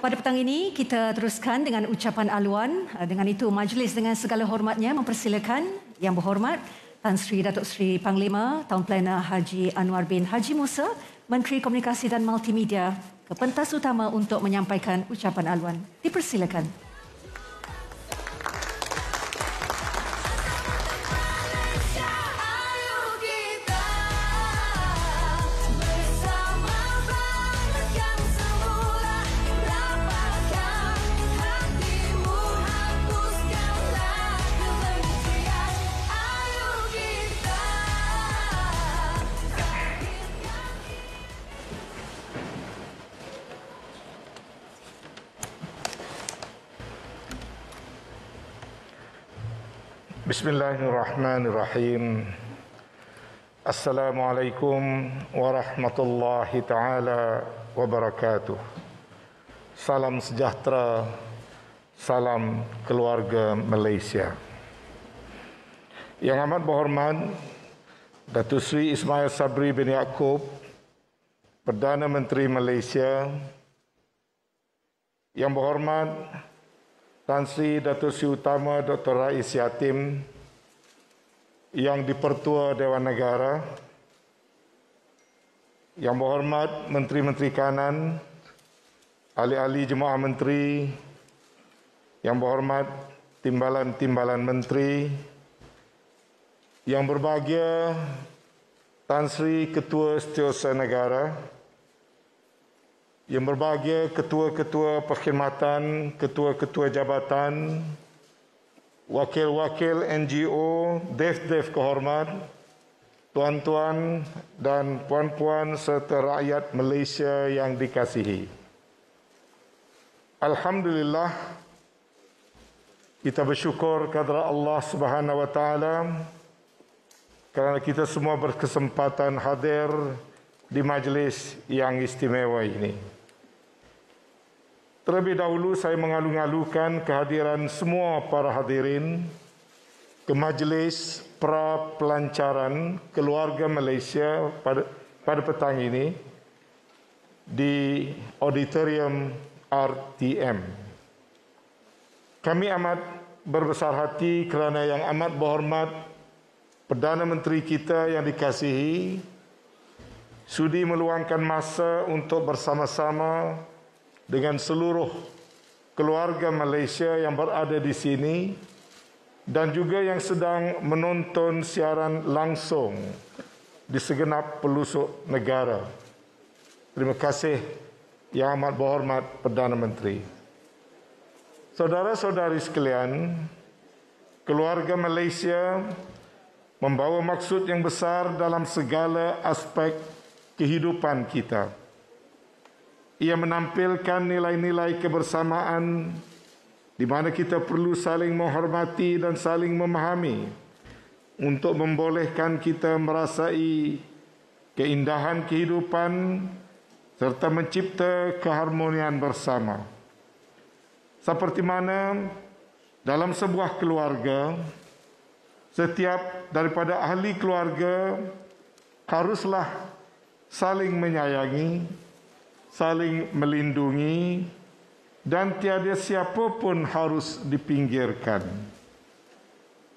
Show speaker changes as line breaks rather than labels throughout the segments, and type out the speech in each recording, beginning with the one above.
Pada petang ini, kita teruskan dengan ucapan aluan. Dengan itu, majlis dengan segala hormatnya mempersilakan Yang Berhormat Tan Sri Datuk Seri Panglima Tahun Plana Haji Anwar bin Haji Musa, Menteri Komunikasi dan Multimedia, ke pentas utama untuk menyampaikan ucapan aluan. Dipersilakan.
Bismillahirrahmanirrahim. Assalamualaikum warahmatullahi taala wabarakatuh. Salam sejahtera, salam keluarga Malaysia. Yang amat berhormat Datuk Seri Ismail Sabri bin Yaakob, Perdana Menteri Malaysia. Yang berhormat Tan Sri Datuk Seri Utama Dr. Rais Yatim, Yang di-Pertua Dewan Negara, Yang berhormat Menteri-Menteri Kanan, ahli-ahli Jemaah Menteri, Yang berhormat Timbalan-Timbalan Menteri, Yang berbahagia Tan Sri Ketua Setiausaha Negara, yang berbahagia ketua-ketua perkhidmatan, ketua-ketua jabatan, wakil-wakil NGO, dev-dev kehormat, tuan-tuan dan puan-puan serta rakyat Malaysia yang dikasihi. Alhamdulillah, kita bersyukur kepada Allah Subhanahu wa taala kerana kita semua berkesempatan hadir di majlis yang istimewa ini. Terlebih dahulu saya mengalu-alukan kehadiran semua para hadirin ke majlis pra-pelancaran keluarga Malaysia pada petang ini di auditorium RTM. Kami amat berbesar hati kerana yang amat berhormat Perdana Menteri kita yang dikasihi sudi meluangkan masa untuk bersama-sama dengan seluruh keluarga Malaysia yang berada di sini dan juga yang sedang menonton siaran langsung di segenap pelosok negara. Terima kasih Yang Amat Berhormat Perdana Menteri. Saudara-saudari sekalian, keluarga Malaysia membawa maksud yang besar dalam segala aspek kehidupan kita. Ia menampilkan nilai-nilai kebersamaan di mana kita perlu saling menghormati dan saling memahami untuk membolehkan kita merasai keindahan kehidupan serta mencipta keharmonian bersama. Seperti mana dalam sebuah keluarga, setiap daripada ahli keluarga haruslah saling menyayangi, saling melindungi, dan tiada siapa pun harus dipinggirkan.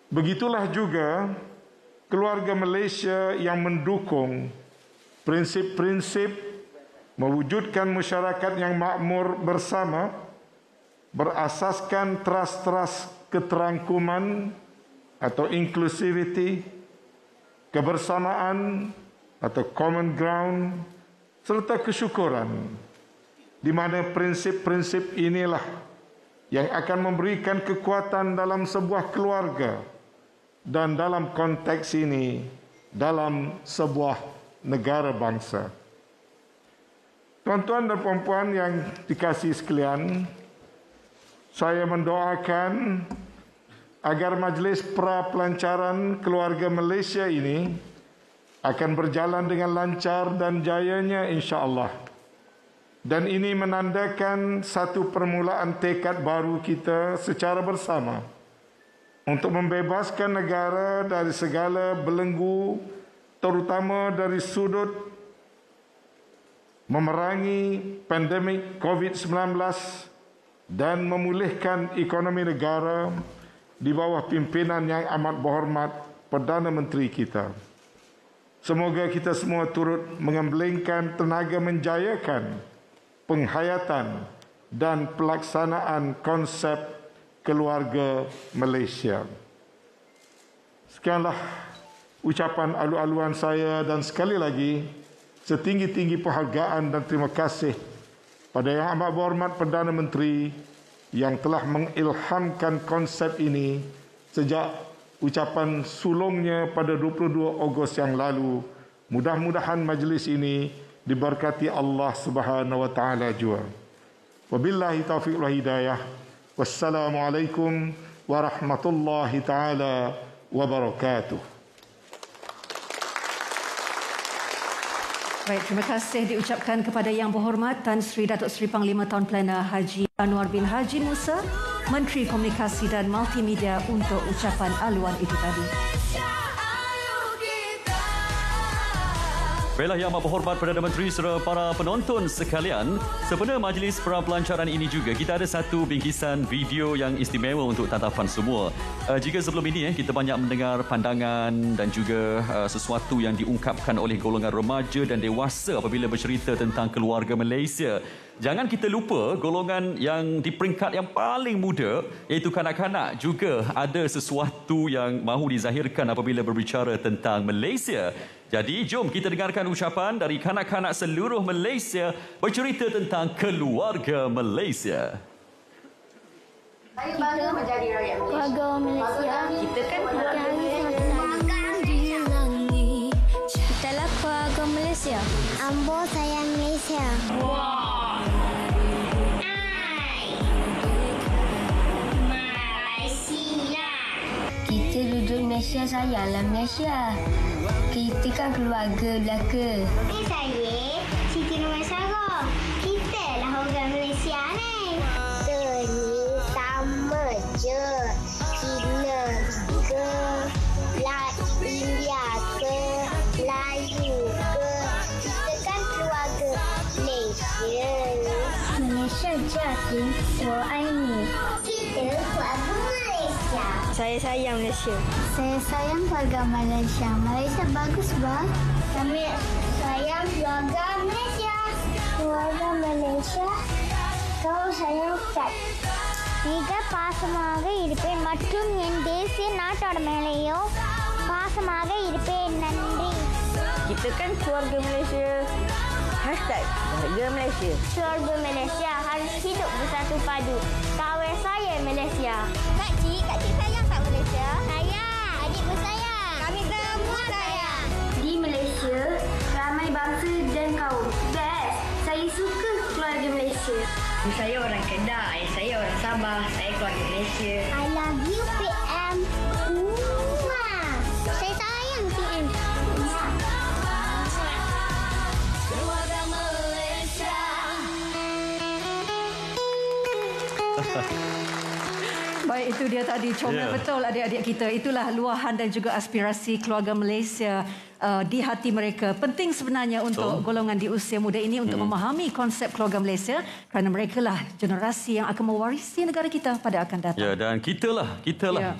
Begitulah juga keluarga Malaysia yang mendukung prinsip-prinsip mewujudkan masyarakat yang makmur bersama, berasaskan teras-teras keterangkuman atau inclusivity, kebersamaan atau common ground, serta kesyukuran, di mana prinsip-prinsip inilah yang akan memberikan kekuatan dalam sebuah keluarga dan dalam konteks ini dalam sebuah negara bangsa. Tuan-tuan dan puan-puan yang dikasihi sekalian, saya mendoakan agar majlis pra-pelancaran keluarga Malaysia ini akan berjalan dengan lancar dan jayanya insya-Allah. Dan ini menandakan satu permulaan tekad baru kita secara bersama untuk membebaskan negara dari segala belenggu, terutama dari sudut memerangi pandemik COVID-19 dan memulihkan ekonomi negara di bawah pimpinan yang amat berhormat Perdana Menteri kita. Semoga kita semua turut mengemblengkan tenaga menjayakan penghayatan dan pelaksanaan konsep keluarga Malaysia. Sekianlah ucapan alu-aluan saya dan sekali lagi setinggi-tinggi penghargaan dan terima kasih pada Yang Amat Berhormat Perdana Menteri yang telah mengilhamkan konsep ini sejak ucapan sulungnya pada 22 Ogos yang lalu. Mudah-mudahan majlis ini diberkati Allah Subhanahu wa taala jua. Wabillahi taufiq wal hidayah. Wassalamualaikum warahmatullahi taala wabarakatuh.
Baik, terima kasih diucapkan kepada Yang Berhormat Tan Sri Datuk Seri Panglima Tahun Plana Haji Anwar bin Haji Musa, Menteri Komunikasi dan Multimedia untuk ucapan aluan itu tadi.
Baiklah Yang Amat Berhormat Perdana Menteri serta para penonton sekalian, sempena majlis prapelancaran ini juga kita ada satu bingkisan video yang istimewa untuk tatapan semua. Jika sebelum ini kita banyak mendengar pandangan dan juga sesuatu yang diungkapkan oleh golongan remaja dan dewasa apabila bercerita tentang keluarga Malaysia. Jangan kita lupa golongan yang di peringkat yang paling muda iaitu kanak-kanak juga ada sesuatu yang mahu dizahirkan apabila berbicara tentang Malaysia. Jadi jom kita dengarkan ucapan dari kanak-kanak seluruh Malaysia bercerita tentang keluarga Malaysia.
Saya bangga menjadi rakyat Malaysia.
Keluarga Malaysia.
Kita kan keluarga
Kita lah keluarga Malaysia.
Ambo sayang Malaysia.
Kita duduk Malaysia, sayanglah Malaysia. Kita kan keluarga belaka.
Saya Siti Nur Sarah. Kita lah orang Malaysia ni. Seni sama je. Cina ke, India ke, Melayu ke. Kita kan keluarga Malaysia.
Malaysia jadi doa ini.
Kita keluarga Malaysia.
Saya sayang Malaysia.
Saya sayang keluarga Malaysia. Malaysia bagus, bah. Kami sayang keluarga Malaysia. Keluarga Malaysia. Kau sayang Ustaz. மிக பாசமாக இருப்பேன் மற்றும் என் தேசிய நாட்டோட மேலேயும் பாசமாக இருப்பேன். நன்றி.
Kita kan keluarga Malaysia. #Bahagia Malaysia.
Keluarga Malaysia harus hidup bersatu padu. Kawal saya Malaysia. Kak Cik sayang tak Malaysia? Sayang. Adik pun sayang. Kami semua sayang.
Di Malaysia, ramai bangsa dan kaum. Best. Saya suka keluarga Malaysia.
Saya orang Kedah, ayah saya orang Sabah, saya keluarga Malaysia.
I love you PM. Saya sayang PM. Keluarga Malaysia.
Baik, itu dia tadi comel betul adik-adik kita. Itulah luahan dan juga aspirasi keluarga Malaysia di hati mereka. Penting sebenarnya untuk golongan di usia muda ini untuk memahami konsep keluarga Malaysia kerana mereka lah generasi yang akan mewarisi negara kita pada akan datang.
Ya, dan kita lah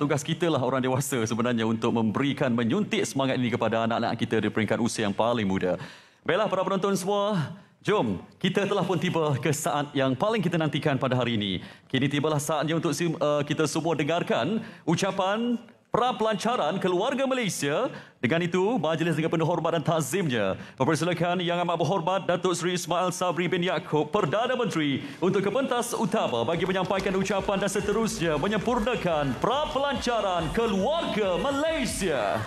tugas kita lah orang dewasa sebenarnya untuk memberikan menyuntik semangat ini kepada anak-anak kita di peringkat usia yang paling muda. Baiklah para penonton semua, jom, kita telah pun tiba ke saat yang paling kita nantikan pada hari ini. Kini tibalah saatnya untuk kita semua dengarkan ucapan prapelancaran keluarga Malaysia. Dengan itu, majlis dengan penuh hormat dan takzimnya mempersilakan Yang Amat Berhormat Datuk Seri Ismail Sabri bin Yaakob, Perdana Menteri, untuk ke pentas utama bagi menyampaikan ucapan dan seterusnya menyempurnakan prapelancaran keluarga Malaysia.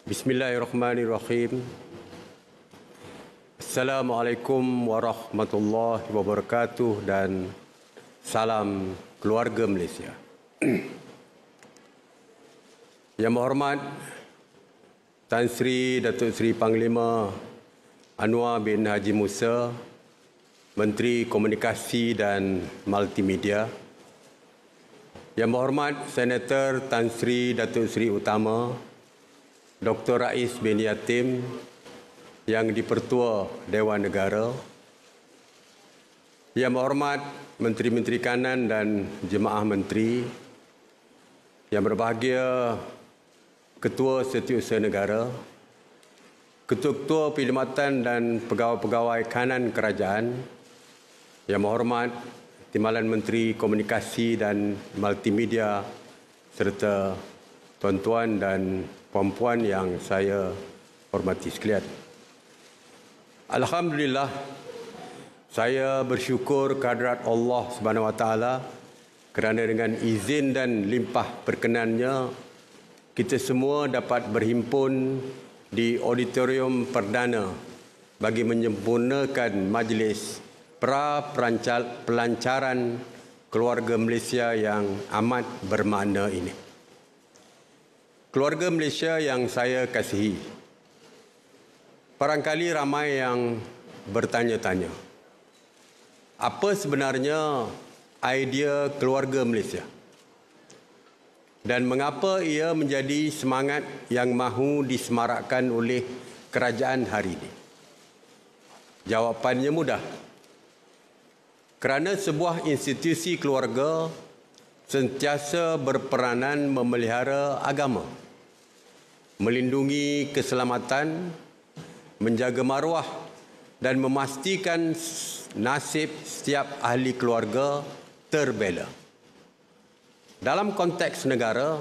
Bismillahirrahmanirrahim. Assalamualaikum warahmatullahi wabarakatuh dan salam keluarga Malaysia. Yang berhormat Tan Sri Datuk Seri Panglima Anwar bin Haji Musa, Menteri Komunikasi dan Multimedia. Yang berhormat Senator Tan Sri Datuk Seri Utama Dr. Rais bin Yatim, yang di-Pertua Dewan Negara, yang berhormat Menteri-Menteri Kanan dan Jemaah Menteri, yang berbahagia Ketua Setiausaha Negara, Ketua-Ketua Perkhidmatan dan Pegawai-Pegawai Kanan Kerajaan, yang berhormat Timbalan Menteri Komunikasi dan Multimedia, serta tuan-tuan dan puan-puan yang saya hormati sekalian. Alhamdulillah, saya bersyukur kehadrat Allah Subhanahu Wa Taala kerana dengan izin dan limpah perkenannya kita semua dapat berhimpun di auditorium perdana bagi menyempurnakan majlis pelancaran keluarga Malaysia yang amat bermakna ini. Keluarga Malaysia yang saya kasihi, barangkali ramai yang bertanya-tanya, apa sebenarnya idea keluarga Malaysia dan mengapa ia menjadi semangat yang mahu disemarakkan oleh kerajaan hari ini? Jawapannya mudah. Kerana sebuah institusi keluarga sentiasa berperanan memelihara agama, melindungi keselamatan, menjaga maruah dan memastikan nasib setiap ahli keluarga terbela. Dalam konteks negara,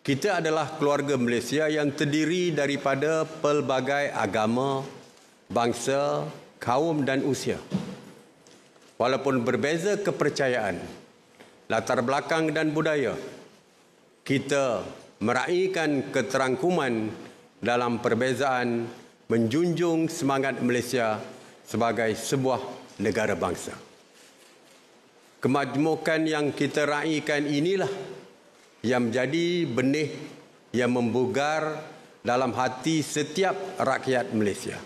kita adalah keluarga Malaysia yang terdiri daripada pelbagai agama, bangsa, kaum dan usia. Walaupun berbeza kepercayaan, latar belakang dan budaya, kita meraihkan keterangkuman dalam perbezaan, menjunjung semangat Malaysia sebagai sebuah negara bangsa. Kemajmukan yang kita raihkan inilah yang menjadi benih yang membugar dalam hati setiap rakyat Malaysia.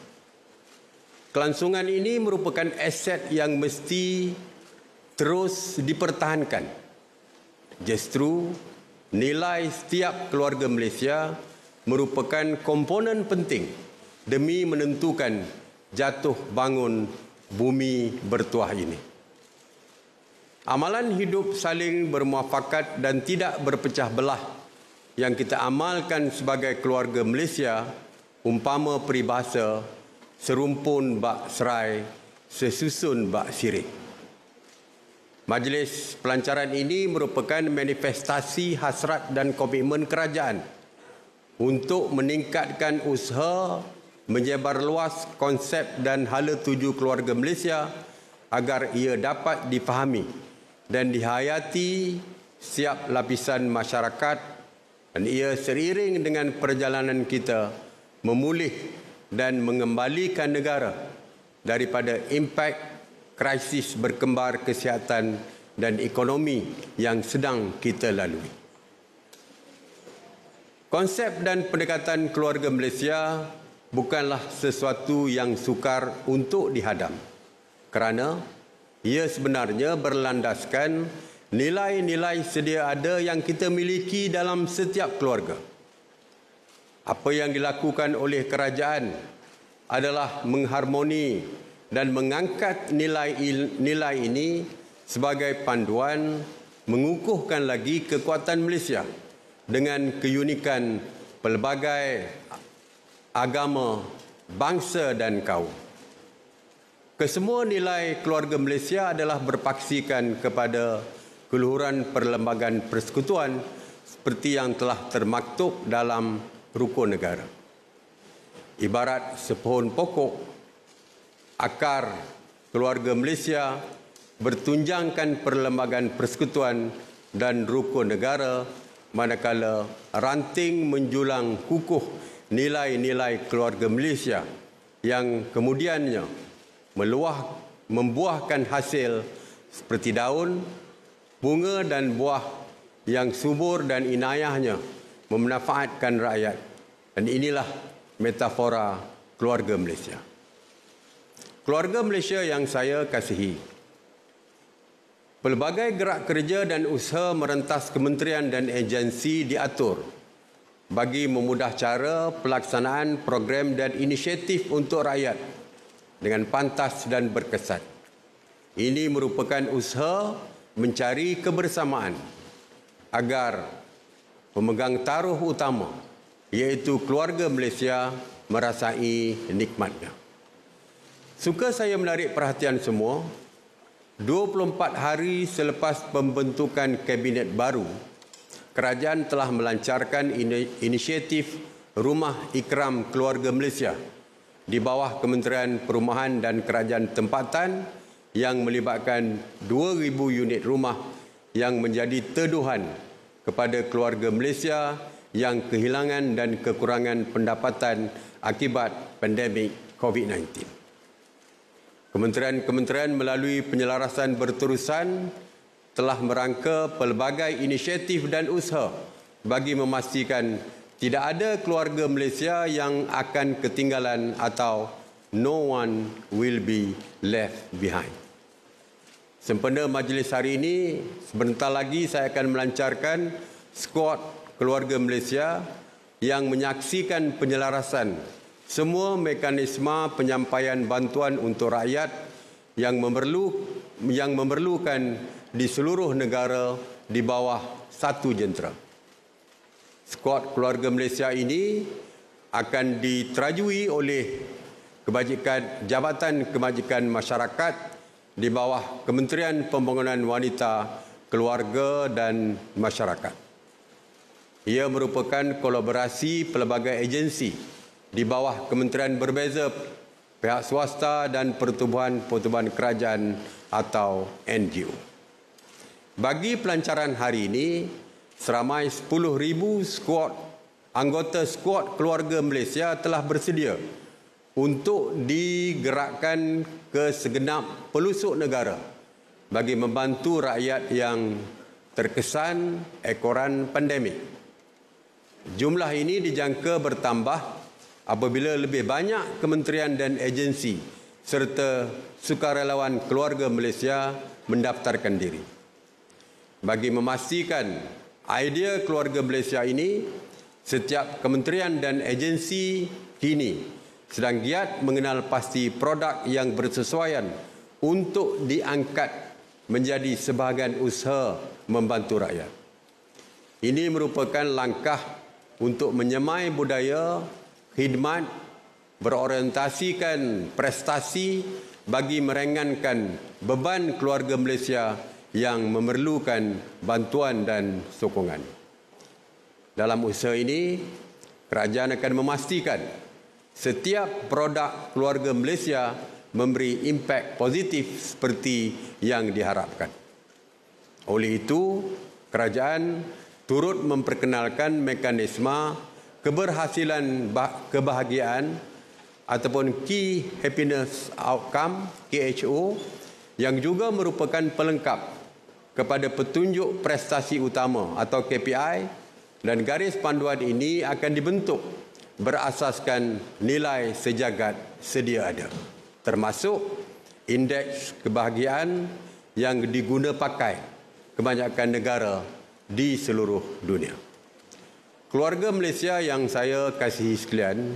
Kelangsungan ini merupakan aset yang mesti terus dipertahankan. Justru, nilai setiap keluarga Malaysia merupakan komponen penting demi menentukan jatuh bangun bumi bertuah ini. Amalan hidup saling bermuafakat dan tidak berpecah belah yang kita amalkan sebagai keluarga Malaysia umpama peribahasa serumpun bak serai, sesusun bak sirik. Majlis pelancaran ini merupakan manifestasi hasrat dan komitmen kerajaan untuk meningkatkan usaha menyebar luas konsep dan hala tuju keluarga Malaysia agar ia dapat difahami dan dihayati setiap lapisan masyarakat, dan ia seiring dengan perjalanan kita memulih dan mengembalikan negara daripada impak krisis berkembar kesihatan dan ekonomi yang sedang kita lalui. Konsep dan pendekatan keluarga Malaysia bukanlah sesuatu yang sukar untuk dihadam, kerana ia sebenarnya berlandaskan nilai-nilai sedia ada yang kita miliki dalam setiap keluarga. Apa yang dilakukan oleh kerajaan adalah mengharmoni dan mengangkat nilai-nilai ini sebagai panduan mengukuhkan lagi kekuatan Malaysia dengan keunikan pelbagai agama, bangsa dan kaum. Kesemua nilai keluarga Malaysia adalah berpaksikan kepada keluhuran perlembagaan persekutuan seperti yang telah termaktub dalam rukun negara. Ibarat sepohon pokok, akar keluarga Malaysia bertunjangkan perlembagaan persekutuan dan rukun negara, manakala ranting menjulang kukuh nilai-nilai keluarga Malaysia yang kemudiannya membuahkan hasil seperti daun, bunga dan buah yang subur dan inayahnya memanfaatkan rakyat. Dan inilah metafora keluarga Malaysia. Keluarga Malaysia yang saya kasihi, pelbagai gerak kerja dan usaha merentas kementerian dan agensi diatur bagi memudah cara pelaksanaan program dan inisiatif untuk rakyat dengan pantas dan berkesan. Ini merupakan usaha mencari kebersamaan agar pemegang taruh utama, iaitu keluarga Malaysia, merasai nikmatnya. Suka saya menarik perhatian semua, 24 hari selepas pembentukan kabinet baru, kerajaan telah melancarkan inisiatif Rumah Ikram Keluarga Malaysia di bawah Kementerian Perumahan dan Kerajaan Tempatan yang melibatkan 2,000 unit rumah yang menjadi teduhan kepada keluarga Malaysia yang kehilangan dan kekurangan pendapatan akibat pandemik COVID-19. Kementerian-kementerian melalui penyelarasan berterusan telah merangka pelbagai inisiatif dan usaha bagi memastikan tidak ada keluarga Malaysia yang akan ketinggalan atau no one will be left behind. Sempena majlis hari ini, sebentar lagi saya akan melancarkan skuad keluarga Malaysia yang menyaksikan penyelarasan semua mekanisme penyampaian bantuan untuk rakyat yang memerlukan di seluruh negara di bawah satu jentera. Skuad keluarga Malaysia ini akan diterajui oleh Jabatan Kebajikan Masyarakat di bawah Kementerian Pembangunan Wanita, Keluarga dan Masyarakat. Ia merupakan kolaborasi pelbagai agensi di bawah kementerian berbeza, pihak swasta dan pertubuhan-pertubuhan kerajaan atau NGO. Bagi pelancaran hari ini, seramai 10,000 anggota skuad keluarga Malaysia telah bersedia untuk digerakkan ke segenap pelosok negara bagi membantu rakyat yang terkesan ekoran pandemik. Jumlah ini dijangka bertambah apabila lebih banyak kementerian dan agensi serta sukarelawan keluarga Malaysia mendaftarkan diri. Bagi memastikan idea keluarga Malaysia ini, setiap kementerian dan agensi kini sedang giat mengenal pasti produk yang bersesuaian untuk diangkat menjadi sebahagian usaha membantu rakyat. Ini merupakan langkah untuk menyemai budaya khidmat berorientasikan prestasi bagi meringankan beban keluarga Malaysia yang memerlukan bantuan dan sokongan. Dalam usaha ini, kerajaan akan memastikan setiap produk keluarga Malaysia memberi impak positif seperti yang diharapkan. Oleh itu, kerajaan turut memperkenalkan mekanisme keberhasilan kebahagiaan ataupun Key Happiness Outcome KHO yang juga merupakan pelengkap kepada petunjuk prestasi utama atau KPI, dan garis panduan ini akan dibentuk berasaskan nilai sejagat sedia ada, termasuk indeks kebahagiaan yang diguna pakai kebanyakan negara di seluruh dunia. Keluarga Malaysia yang saya kasihi sekalian,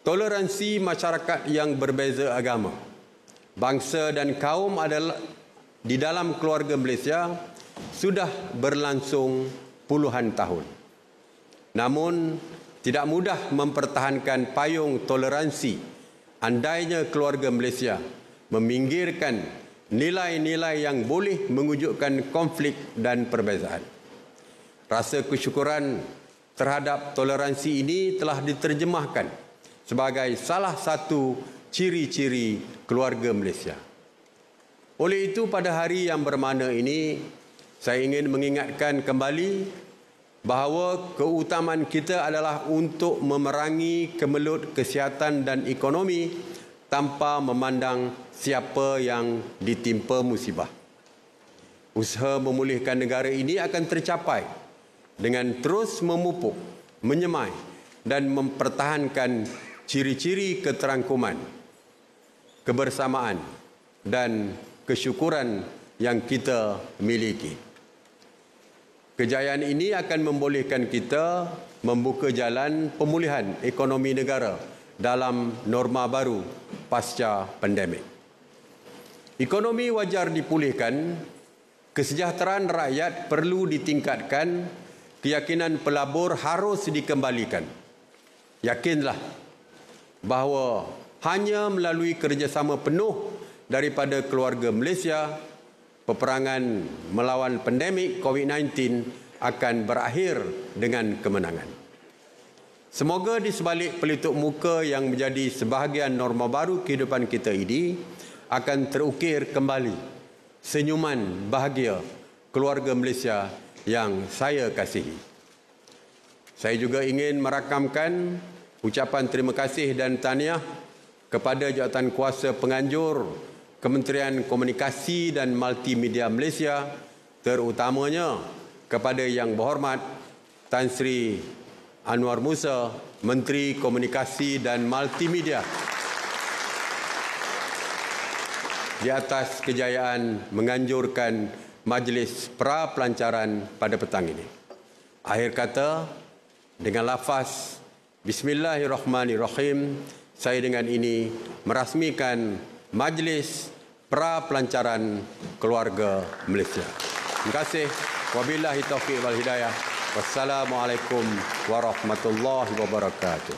toleransi masyarakat yang berbeza agama, bangsa dan kaum adalah di dalam keluarga Malaysia sudah berlangsung puluhan tahun. Namun, tidak mudah mempertahankan payung toleransi andainya keluarga Malaysia meminggirkan nilai-nilai yang boleh mewujudkan konflik dan perbezaan. Rasa kesyukuran terhadap toleransi ini telah diterjemahkan sebagai salah satu ciri-ciri keluarga Malaysia. Oleh itu, pada hari yang bermakna ini, saya ingin mengingatkan kembali bahawa keutamaan kita adalah untuk memerangi kemelut kesihatan dan ekonomi tanpa memandang siapa yang ditimpa musibah. Usaha memulihkan negara ini akan tercapai dengan terus memupuk, menyemai dan mempertahankan ciri-ciri keterangkuman, kebersamaan dan kesyukuran yang kita miliki. Kejayaan ini akan membolehkan kita membuka jalan pemulihan ekonomi negara dalam norma baru pasca pandemik. Ekonomi wajar dipulihkan, kesejahteraan rakyat perlu ditingkatkan, keyakinan pelabur harus dikembalikan. Yakinlah bahawa hanya melalui kerjasama penuh daripada keluarga Malaysia, peperangan melawan pandemik COVID-19 akan berakhir dengan kemenangan. Semoga di sebalik pelitup muka yang menjadi sebahagian norma baru kehidupan kita ini akan terukir kembali senyuman bahagia keluarga Malaysia yang saya kasihi. Saya juga ingin merakamkan ucapan terima kasih dan tahniah kepada Jawatankuasa Penganjur Kementerian Komunikasi dan Multimedia Malaysia, terutamanya kepada Yang Berhormat Tan Sri Anwar Musa, Menteri Komunikasi dan Multimedia, di atas kejayaan menganjurkan majlis pra-pelancaran pada petang ini. Akhir kata, dengan lafaz Bismillahirrahmanirrahim, saya dengan ini merasmikan majlis pra-pelancaran keluarga Malaysia. Terima kasih. Wabillahi taufiq wal hidayah. Wassalamualaikum warahmatullahi wabarakatuh.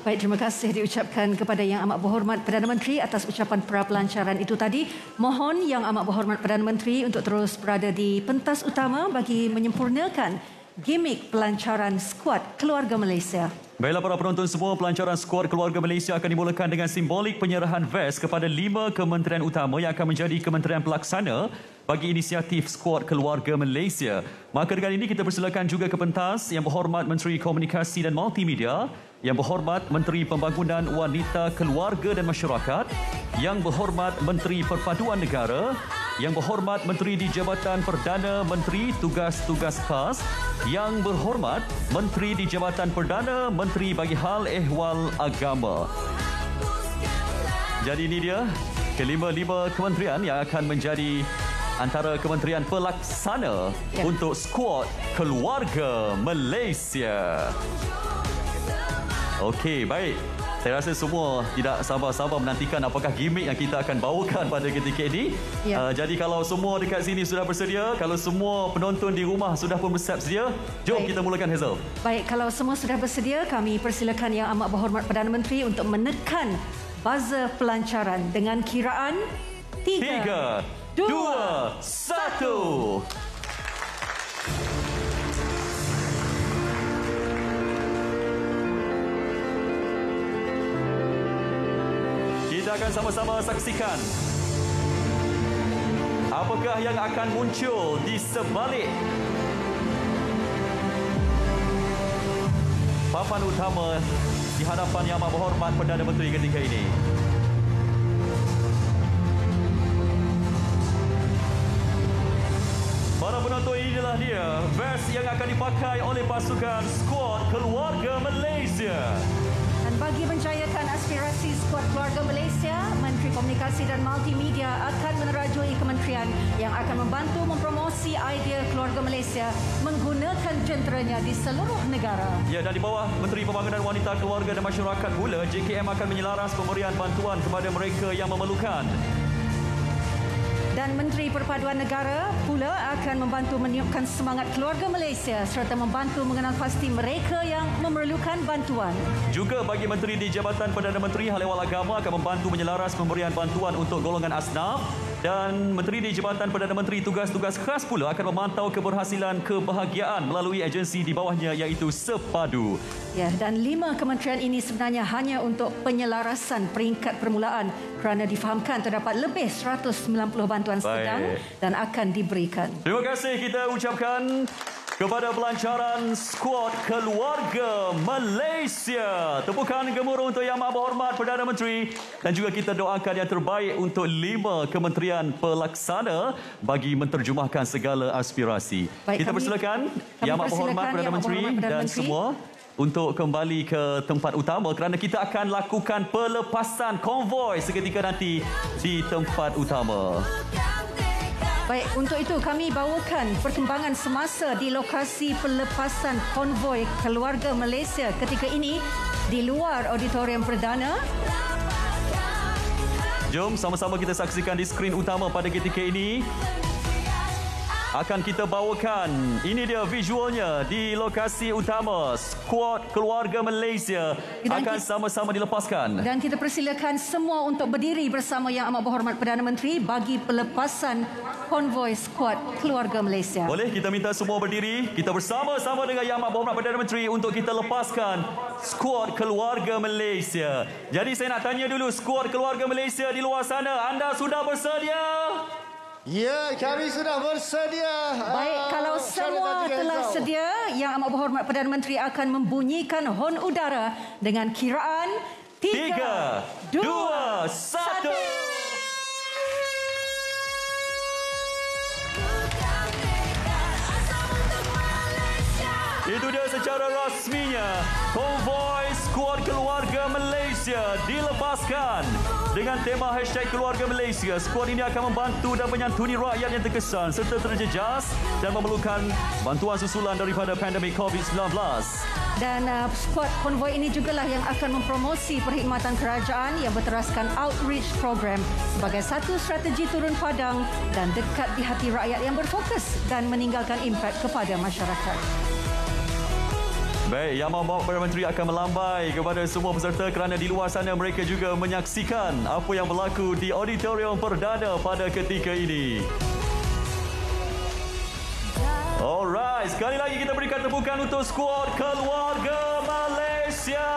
Baik, terima kasih diucapkan kepada Yang Amat Berhormat Perdana Menteri atas ucapan pra-pelancaran itu tadi. Mohon Yang Amat Berhormat Perdana Menteri untuk terus berada di pentas utama bagi menyempurnakan gimik pelancaran skuad keluarga Malaysia.
Baiklah para penonton semua, pelancaran skuad keluarga Malaysia akan dimulakan dengan simbolik penyerahan vest kepada 5 kementerian utama yang akan menjadi kementerian pelaksana bagi inisiatif skuad keluarga Malaysia. Maka dengan ini kita persilakan juga ke pentas Yang Berhormat Menteri Komunikasi dan Multimedia, Yang Berhormat Menteri Pembangunan Wanita, Keluarga dan Masyarakat, Yang Berhormat Menteri Perpaduan Negara, Yang Berhormat Menteri di Jabatan Perdana Menteri Tugas-Tugas Khas, Yang Berhormat Menteri di Jabatan Perdana Menteri bagi Hal Ehwal Agama. Jadi ini dia kelima-lima kementerian yang akan menjadi antara kementerian pelaksana untuk skuad keluarga Malaysia. Okey, baik. Saya rasa semua tidak sabar-sabar menantikan apakah gimik yang kita akan bawakan pada ketika ini. Jadi kalau semua dekat sini sudah bersedia, kalau semua penonton di rumah sudah pun bersiap sedia, jom kita mulakan, Hazel.
Baik, kalau semua sudah bersedia, kami persilakan Yang Amat Berhormat Perdana Menteri untuk menekan buzzer pelancaran dengan kiraan 3, 2, 1. Kita akan sama-sama saksikan apakah yang akan muncul di sebalik papan utama di hadapan Yang Amat Berhormat Perdana Menteri ketika ini. Para penonton, inilah dia vest yang akan dipakai oleh pasukan skuad keluarga Malaysia. Dan bagi menjayakan aspirasi skuad keluarga Malaysia, Menteri Komunikasi dan Multimedia akan menerajui kementerian yang akan membantu mempromosi idea keluarga Malaysia menggunakan jenteranya di seluruh negara. Ya, dan di bawah Menteri Pembangunan Wanita, Keluarga dan Masyarakat pula, JKM akan menyelaras pemberian bantuan kepada mereka yang memerlukan. Dan Menteri Perpaduan Negara pula akan membantu meniupkan semangat keluarga Malaysia serta membantu mengenal pasti mereka yang memerlukan bantuan. Juga bagi Menteri di Jabatan Perdana Menteri Hal Ehwal Agama akan membantu menyelaras pemberian bantuan untuk golongan asnaf. Dan Menteri di Jabatan Perdana Menteri Tugas-Tugas Khas pula akan memantau keberhasilan kebahagiaan melalui agensi di bawahnya iaitu Sepadu. Ya, dan 5 kementerian ini sebenarnya hanya untuk penyelarasan peringkat permulaan kerana difahamkan terdapat lebih 190 bantuan sedang dan akan diberikan. Terima kasih kita ucapkan
kepada pelancaran skuad keluarga Malaysia. Tepukan gemuruh untuk Yang Amat Berhormat Perdana Menteri dan juga kita doakan yang terbaik untuk 5 kementerian pelaksana bagi menterjemahkan segala aspirasi.
Baik,
kita persilakan Yang Amat Berhormat Perdana Menteri dan semua untuk kembali ke tempat utama kerana kita akan lakukan pelepasan konvoi seketika nanti di tempat utama.
Baik, untuk itu kami bawakan perkembangan semasa di lokasi pelepasan konvoi keluarga Malaysia ketika ini di luar auditorium perdana.
Jom sama-sama kita saksikan di skrin utama pada ketika ini. Akan kita bawakan, ini dia visualnya di lokasi utama. Skuad keluarga Malaysia akan sama-sama dilepaskan.
Dan kita persilakan semua untuk berdiri bersama Yang Amat Berhormat Perdana Menteri bagi pelepasan konvoi skuad keluarga Malaysia.
Boleh kita minta semua berdiri, kita bersama-sama dengan Yang Amat Berhormat Perdana Menteri untuk kita lepaskan skuad keluarga Malaysia. Jadi saya nak tanya dulu, skuad keluarga Malaysia di luar sana, anda sudah bersedia?
Ya, kami sudah bersedia.
Baik, kalau semua telah sedia, Yang Amat Berhormat Perdana Menteri akan membunyikan hon udara dengan kiraan 3, 2, 1.
Itu dia secara rasminya, konvoi skuad keluarga Malaysia dilepaskan. Dengan tema #keluarga Malaysia, skuad ini akan membantu dan menyantuni rakyat yang terkesan serta terjejas dan memerlukan bantuan susulan daripada pandemik COVID-19.
Dan skuad konvoi ini jugalah yang akan mempromosi perkhidmatan kerajaan yang berteraskan outreach program sebagai satu strategi turun padang dan dekat di hati rakyat yang berfokus dan meninggalkan impak kepada masyarakat.
Baik, Yang Amat Berhormat Perdana Menteri akan melambai kepada semua peserta kerana di luar sana mereka juga menyaksikan apa yang berlaku di auditorium perdana pada ketika ini. Alright, sekali lagi kita berikan tepukan untuk skuad keluarga Malaysia.